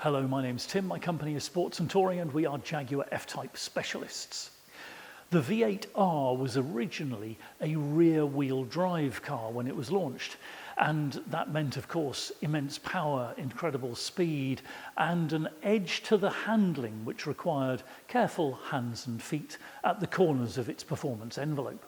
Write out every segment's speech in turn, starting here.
Hello, my name's Tim, my company is Sports and Touring and we are Jaguar F-Type specialists. The V8R was originally a rear-wheel drive car when it was launched, and that meant, of course, immense power, incredible speed, and an edge to the handling which required careful hands and feet at the corners of its performance envelope.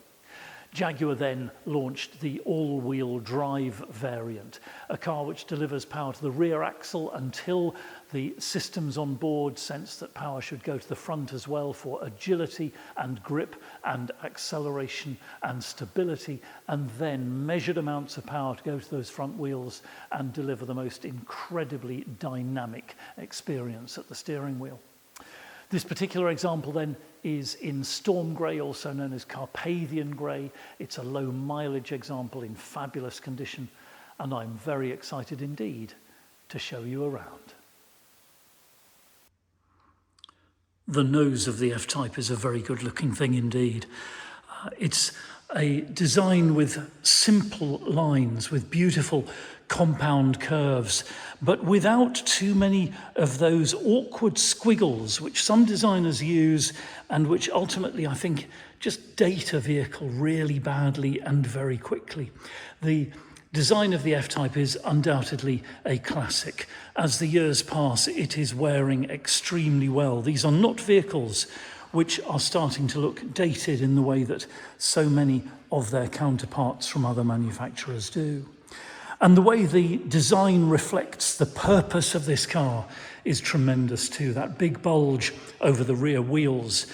Jaguar then launched the all-wheel drive variant, a car which delivers power to the rear axle until the systems on board sense that power should go to the front as well for agility and grip and acceleration and stability, and then measured amounts of power to go to those front wheels and deliver the most incredibly dynamic experience at the steering wheel. This particular example then is in Storm Grey, also known as Carpathian Grey. It's a low mileage example in fabulous condition, and I'm very excited indeed to show you around. The nose of the F-Type is a very good looking thing indeed. It's a design with simple lines, with beautiful compound curves, but without too many of those awkward squiggles which some designers use and which ultimately, I think, just date a vehicle really badly and very quickly. The design of the F-Type is undoubtedly a classic. As the years pass, it is wearing extremely well. These are not vehicles which are starting to look dated in the way that so many of their counterparts from other manufacturers do. And the way the design reflects the purpose of this car is tremendous too. That big bulge over the rear wheels,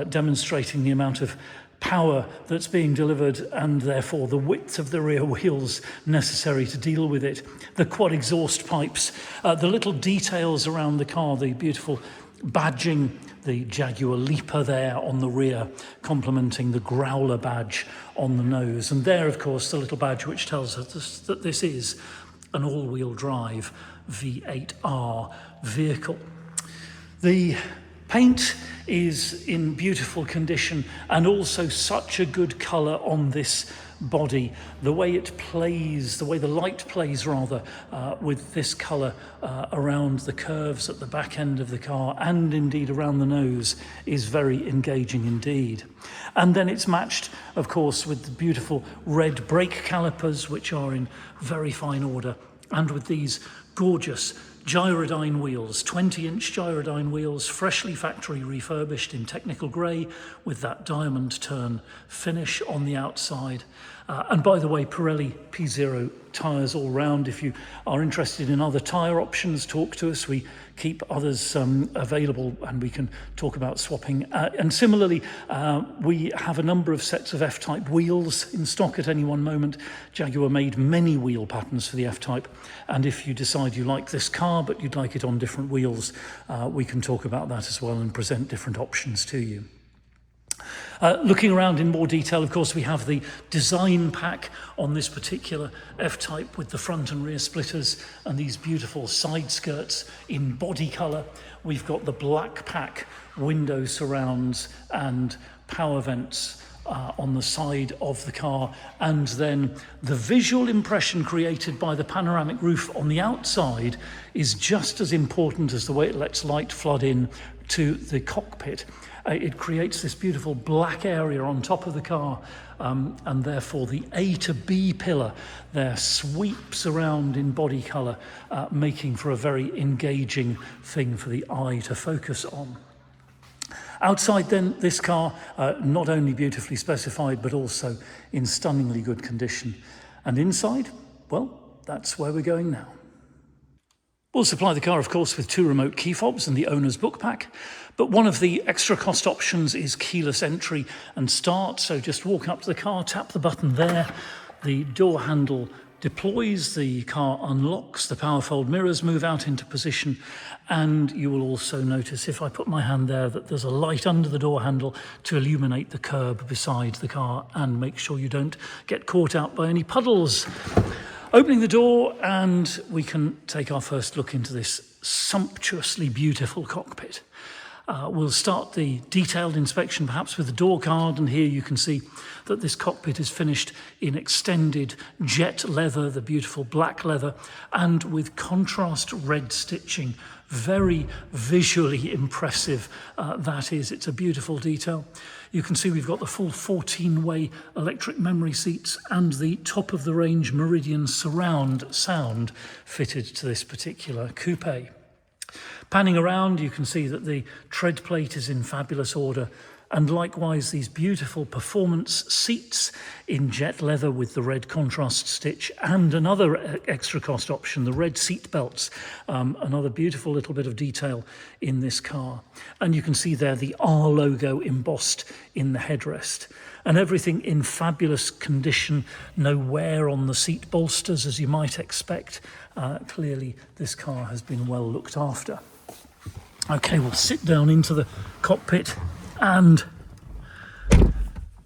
demonstrating the amount of power that's being delivered and therefore the width of the rear wheels necessary to deal with it. The quad exhaust pipes, the little details around the car, the beautiful badging, the Jaguar Leaper there on the rear, complementing the Growler badge on the nose. And there, of course, the little badge which tells us that this is an all-wheel drive V8R vehicle. The paint is in beautiful condition and also such a good colour on this body. The way it plays, the way the light plays rather, with this colour around the curves at the back end of the car and indeed around the nose is very engaging indeed. And then it's matched, of course, with the beautiful red brake calipers, which are in very fine order, and with these gorgeous Gyrodyne wheels, 20-inch Gyrodyne wheels, freshly factory refurbished in technical grey with that diamond turn finish on the outside. And by the way, Pirelli P0 tyres all round. If you are interested in other tyre options, talk to us. We keep others available and we can talk about swapping. And similarly, we have a number of sets of F-Type wheels in stock at any one moment. Jaguar made many wheel patterns for the F-Type. And if you decide you like this car, but you'd like it on different wheels, we can talk about that as well and present different options to you. Looking around in more detail, of course, we have the design pack on this particular F-Type with the front and rear splitters and these beautiful side skirts in body colour. We've got the black pack window surrounds and power vents on the side of the car, and then the visual impression created by the panoramic roof on the outside is just as important as the way it lets light flood in to the cockpit. It creates this beautiful black area on top of the car, and therefore the A to B pillar there sweeps around in body colour, making for a very engaging thing for the eye to focus on. Outside then, this car, not only beautifully specified, but also in stunningly good condition. And inside, well, that's where we're going now. We'll supply the car, of course, with 2 remote key fobs and the owner's book pack, but one of the extra cost options is keyless entry and start. So just walk up to the car, tap the button there, the door handle deploys, the car unlocks, the power fold mirrors move out into position, and you will also notice, if I put my hand there, that there's a light under the door handle to illuminate the curb beside the car and make sure you don't get caught out by any puddles. Opening the door, and we can take our first look into this sumptuously beautiful cockpit. We'll start the detailed inspection perhaps with the door card, and here you can see that this cockpit is finished in extended jet leather, the beautiful black leather, and with contrast red stitching. Very visually impressive, that is. It's a beautiful detail. You can see we've got the full 14-way electric memory seats and the top-of-the-range Meridian surround sound fitted to this particular coupe. Panning around, you can see that the tread plate is in fabulous order, and likewise these beautiful performance seats in jet leather with the red contrast stitch, and another extra cost option, the red seat belts, another beautiful little bit of detail in this car. And you can see there the R logo embossed in the headrest. And everything in fabulous condition, no wear on the seat bolsters as you might expect. Clearly this car has been well looked after. Okay, we'll sit down into the cockpit, and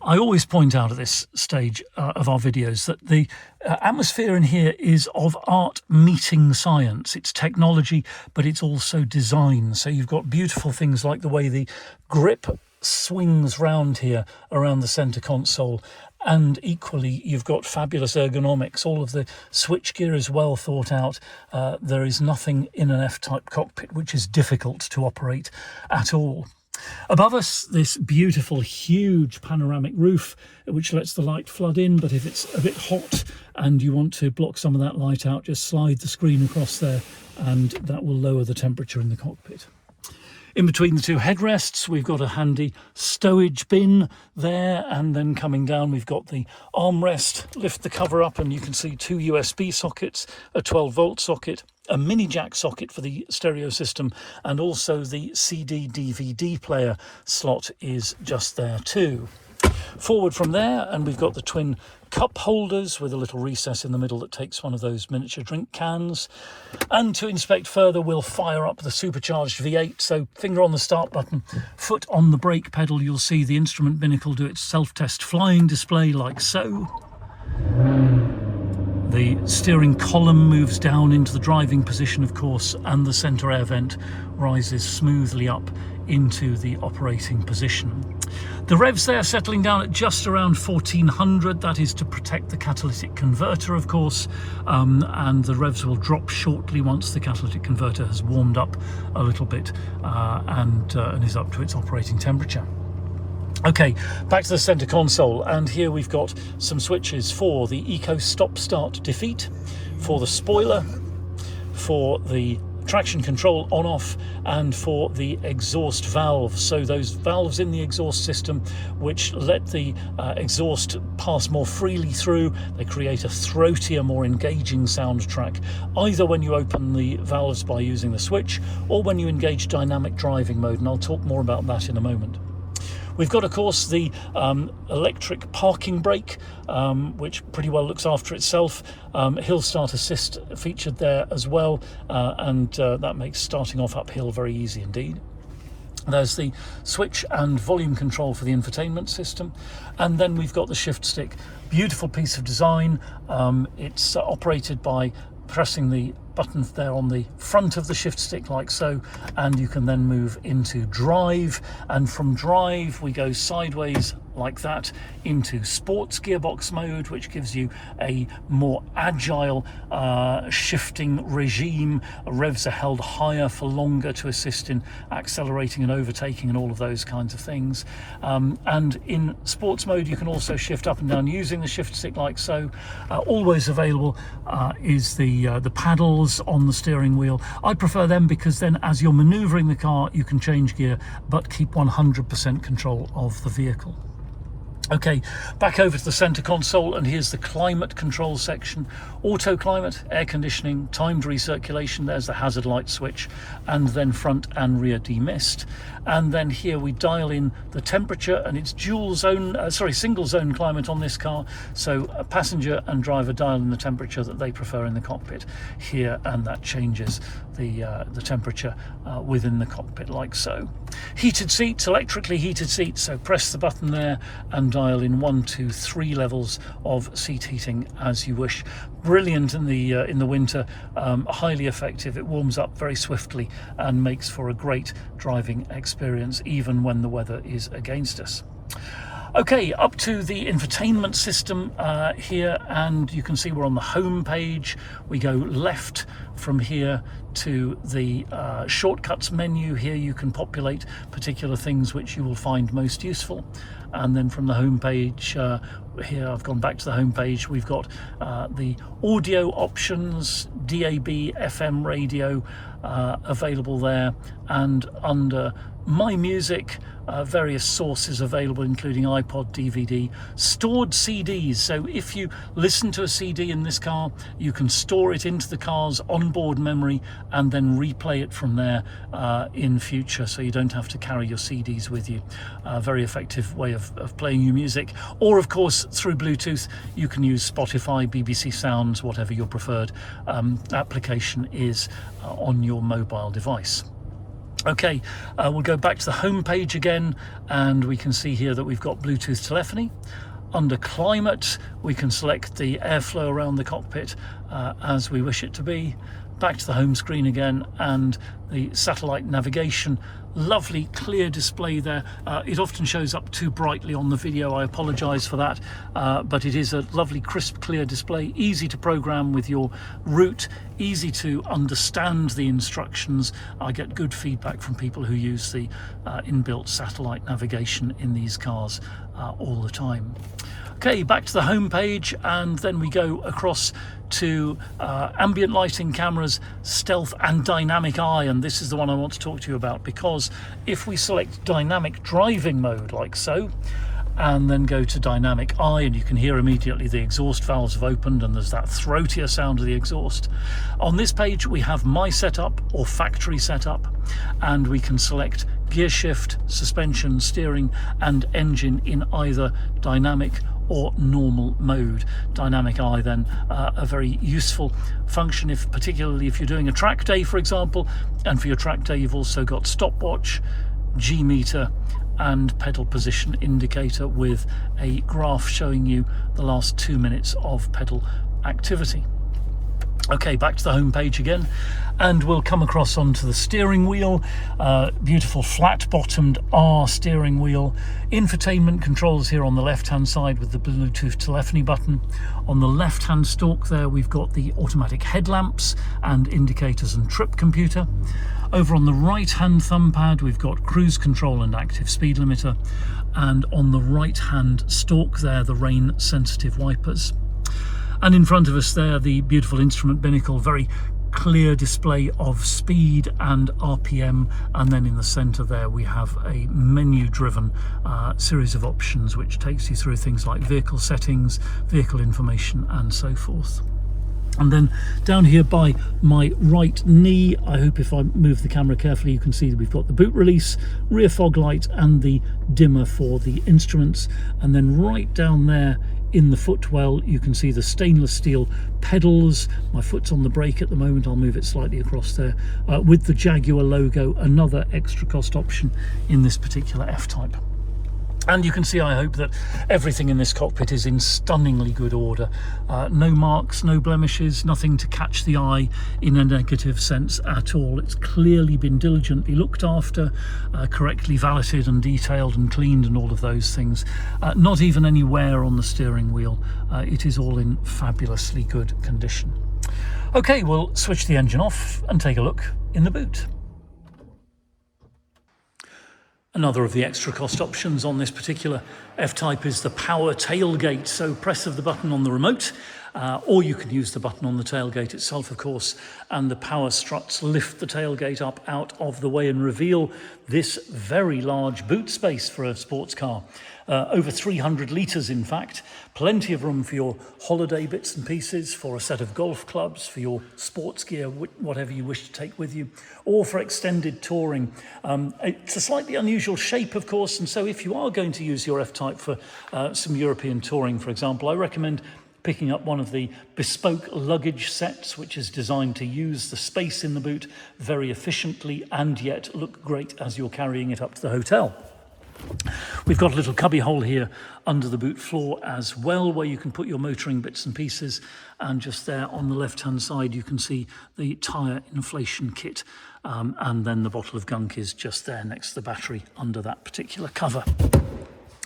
I always point out at this stage of our videos that the atmosphere in here is of art meeting science. It's technology, but it's also design. So you've got beautiful things like the way the grip swings round here around the centre console, and equally you've got fabulous ergonomics. All of the switchgear is well thought out. There is nothing in an F-type cockpit which is difficult to operate at all. Above us, this beautiful huge panoramic roof which lets the light flood in, but if it's a bit hot and you want to block some of that light out, just slide the screen across there and that will lower the temperature in the cockpit. In between the two headrests, we've got a handy stowage bin there, and then coming down we've got the armrest. Lift the cover up and you can see two USB sockets, a 12-volt socket, a mini jack socket for the stereo system, and also the CD/DVD player slot is just there too. Forward from there, and we've got the twin cup holders with a little recess in the middle that takes one of those miniature drink cans. And to inspect further, we'll fire up the supercharged V8. So finger on the start button, foot on the brake pedal. You'll see the instrument binnacle do its self-test flying display like so. The steering column moves down into the driving position, of course, and the centre air vent rises smoothly up into the operating position. The revs there settling down at just around 1400. That is to protect the catalytic converter, of course, and the revs will drop shortly once the catalytic converter has warmed up a little bit and is up to its operating temperature. Okay, back to the centre console, and here we've got some switches for the Eco Stop Start Defeat, for the spoiler, for the traction control on-off, and for the exhaust valve. So those valves in the exhaust system which let the exhaust pass more freely through. They create a throatier, more engaging soundtrack, either when you open the valves by using the switch or when you engage dynamic driving mode, and I'll talk more about that in a moment. We've got, of course, the electric parking brake, which pretty well looks after itself. Hill start assist featured there as well, and that makes starting off uphill very easy indeed. There's the switch and volume control for the infotainment system, and then we've got the shift stick. Beautiful piece of design. It's operated by pressing the button there on the front of the shift stick like so, and you can then move into drive, and from drive we go sideways like that into sports gearbox mode, which gives you a more agile shifting regime. Revs are held higher for longer to assist in accelerating and overtaking and all of those kinds of things. And in sports mode you can also shift up and down using the shift stick like so. Always available is the paddles on the steering wheel. I prefer them because then as you're maneuvering the car you can change gear but keep 100% control of the vehicle. Okay, back over to the centre console, and here's the climate control section. Auto climate, air conditioning, timed recirculation, there's the hazard light switch, and then front and rear demist. And then here we dial in the temperature, and it's single zone climate on this car, so a passenger and driver dial in the temperature that they prefer in the cockpit here, and that changes the temperature within the cockpit like so. Heated seats, electrically heated seats, so press the button there and dial in 1, 2, 3 levels of seat heating as you wish. Brilliant in the winter, highly effective. It warms up very swiftly and makes for a great driving experience even when the weather is against us. Okay, up to the infotainment system here, and you can see we're on the home page. We go left from here to the shortcuts menu. Here you can populate particular things which you will find most useful. And then from the home page, here I've gone back to the home page, we've got the audio options, DAB, FM radio available there, and under My Music, various sources available, including iPod, DVD, stored CDs. So if you listen to a CD in this car, you can store it into the car's onboard memory and then replay it from there in future, so you don't have to carry your CDs with you. A very effective way of playing your music. Or of course through Bluetooth you can use Spotify, BBC Sounds, whatever your preferred application is on your mobile device. Okay, we'll go back to the home page again, and we can see here that we've got Bluetooth telephony. Under climate, we can select the airflow around the cockpit as we wish it to be. Back to the home screen again, and the satellite navigation. Lovely clear display there. It often shows up too brightly on the video, I apologise for that, but it is a lovely crisp clear display, easy to program with your route, easy to understand the instructions. I get good feedback from people who use the inbuilt satellite navigation in these cars all the time. Okay, back to the home page, and then we go across to ambient lighting, cameras, stealth and dynamic eye, and this is the one I want to talk to you about, because if we select dynamic driving mode like so, and then go to dynamic eye, and you can hear immediately the exhaust valves have opened and there's that throatier sound of the exhaust. On this page we have my setup or factory setup, and we can select gear shift, suspension, steering and engine in either dynamic or normal mode. Dynamic eye then a very useful function, if particularly if you're doing a track day, for example, and for your track day you've also got stopwatch, G meter and pedal position indicator with a graph showing you the last 2 minutes of pedal activity. Okay, back to the home page again, and we'll come across onto the steering wheel. Beautiful flat-bottomed R steering wheel. Infotainment controls here on the left-hand side with the Bluetooth telephony button. On the left-hand stalk there we've got the automatic headlamps and indicators and trip computer. Over on the right-hand thumb pad we've got cruise control and active speed limiter, and on the right-hand stalk there the rain-sensitive wipers. And in front of us there, the beautiful instrument binnacle, very clear display of speed and RPM, and then in the centre there we have a menu-driven series of options which takes you through things like vehicle settings, vehicle information and so forth. And then down here by my right knee, I hope if I move the camera carefully you can see that we've got the boot release, rear fog light and the dimmer for the instruments. And then right down there in the footwell you can see the stainless steel pedals. My foot's on the brake at the moment, I'll move it slightly across there, with the Jaguar logo, another extra cost option in this particular F-Type. And you can see, I hope, that everything in this cockpit is in stunningly good order. No marks, no blemishes, nothing to catch the eye in a negative sense at all. It's clearly been diligently looked after, correctly valeted and detailed and cleaned and all of those things. Not even any wear on the steering wheel. It is all in fabulously good condition. Okay, we'll switch the engine off and take a look in the boot. Another of the extra cost options on this particular F-Type is the power tailgate. So press of the button on the remote, or you can use the button on the tailgate itself, of course, and the power struts lift the tailgate up out of the way and reveal this very large boot space for a sports car. Over 300 litres, in fact. Plenty of room for your holiday bits and pieces, for a set of golf clubs, for your sports gear, whatever you wish to take with you, or for extended touring. It's a slightly unusual shape, of course, and so if you are going to use your F-Type for some European touring, for example, I recommend picking up one of the bespoke luggage sets, which is designed to use the space in the boot very efficiently and yet look great as you're carrying it up to the hotel. We've got a little cubby hole here under the boot floor as well, where you can put your motoring bits and pieces, and just there on the left hand side you can see the tyre inflation kit, and then the bottle of gunk is just there next to the battery under that particular cover.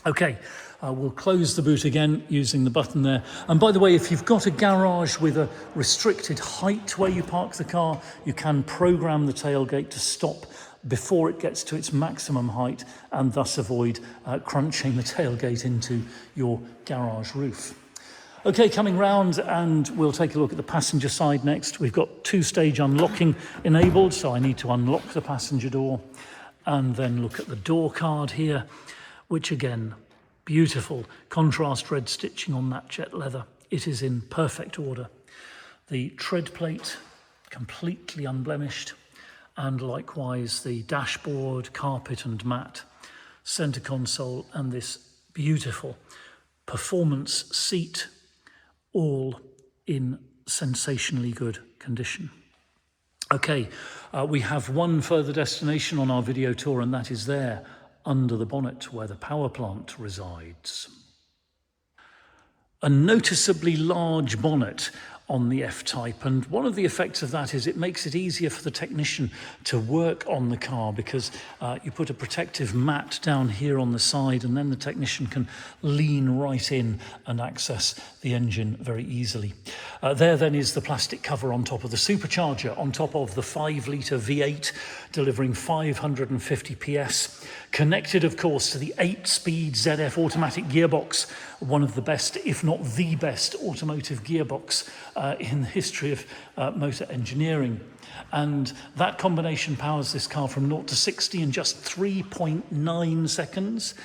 Okay, we'll close the boot again using the button there. And by the way, if you've got a garage with a restricted height where you park the car, you can program the tailgate to stop before it gets to its maximum height, and thus avoid crunching the tailgate into your garage roof. Okay, coming round, and we'll take a look at the passenger side next. We've got two-stage unlocking enabled, so I need to unlock the passenger door and then look at the door card here, which again, beautiful contrast red stitching on that jet leather. It is in perfect order. The tread plate, completely unblemished, and likewise the dashboard, carpet and mat, centre console, and this beautiful performance seat, all in sensationally good condition. Okay, we have one further destination on our video tour, and that is there under the bonnet where the power plant resides. A noticeably large bonnet on the F-Type, and one of the effects of that is it makes it easier for the technician to work on the car, because you put a protective mat down here on the side, and then the technician can lean right in and access the engine very easily. There then is the plastic cover on top of the supercharger, on top of the 5-litre V8 delivering 550 PS, connected of course to the 8-speed ZF automatic gearbox, one of the best, if not the best, automotive gearbox in the history of motor engineering. And that combination powers this car from 0 to 60 in just 3.9 seconds,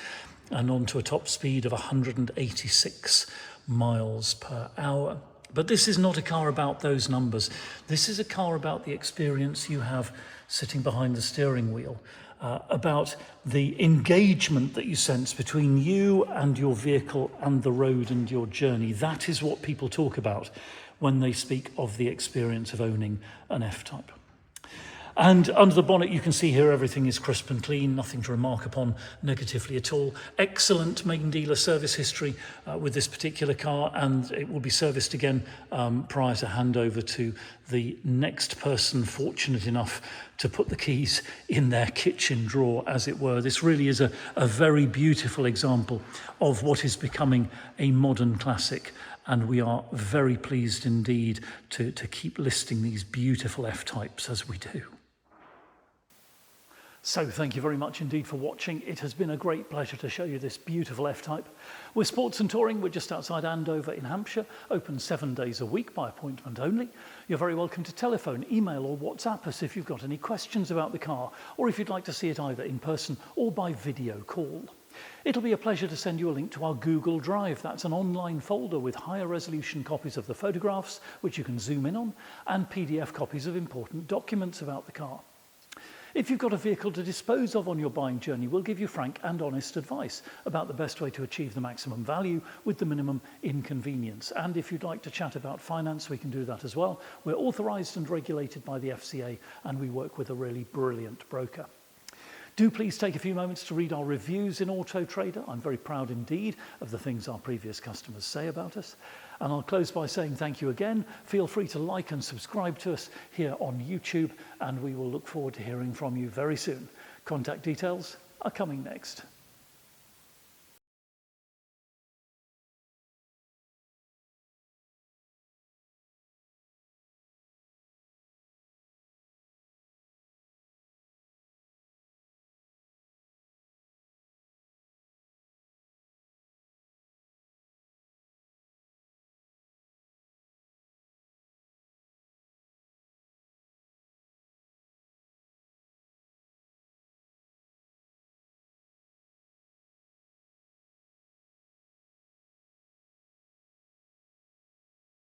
and onto a top speed of 186 miles per hour. But this is not a car about those numbers. This is a car about the experience you have sitting behind the steering wheel, about the engagement that you sense between you and your vehicle and the road and your journey. That is what people talk about when they speak of the experience of owning an F-Type. And under the bonnet, you can see here everything is crisp and clean, nothing to remark upon negatively at all. Excellent main dealer service history with this particular car, and it will be serviced again prior to handover to the next person fortunate enough to put the keys in their kitchen drawer, as it were. This really is a very beautiful example of what is becoming a modern classic, and we are very pleased indeed to keep listing these beautiful F-Types as we do. So thank you very much indeed for watching. It has been a great pleasure to show you this beautiful F-Type. We're Sports and Touring. We're just outside Andover in Hampshire, open 7 days a week by appointment only. You're very welcome to telephone, email or WhatsApp us if you've got any questions about the car, or if you'd like to see it either in person or by video call. It'll be a pleasure to send you a link to our Google Drive. That's an online folder with higher resolution copies of the photographs, which you can zoom in on, and PDF copies of important documents about the car. If you've got a vehicle to dispose of on your buying journey, we'll give you frank and honest advice about the best way to achieve the maximum value with the minimum inconvenience. And if you'd like to chat about finance, we can do that as well. We're authorised and regulated by the FCA, and we work with a really brilliant broker. Do please take a few moments to read our reviews in Auto Trader. I'm very proud indeed of the things our previous customers say about us. And I'll close by saying thank you again. Feel free to like and subscribe to us here on YouTube, and we will look forward to hearing from you very soon. Contact details are coming next.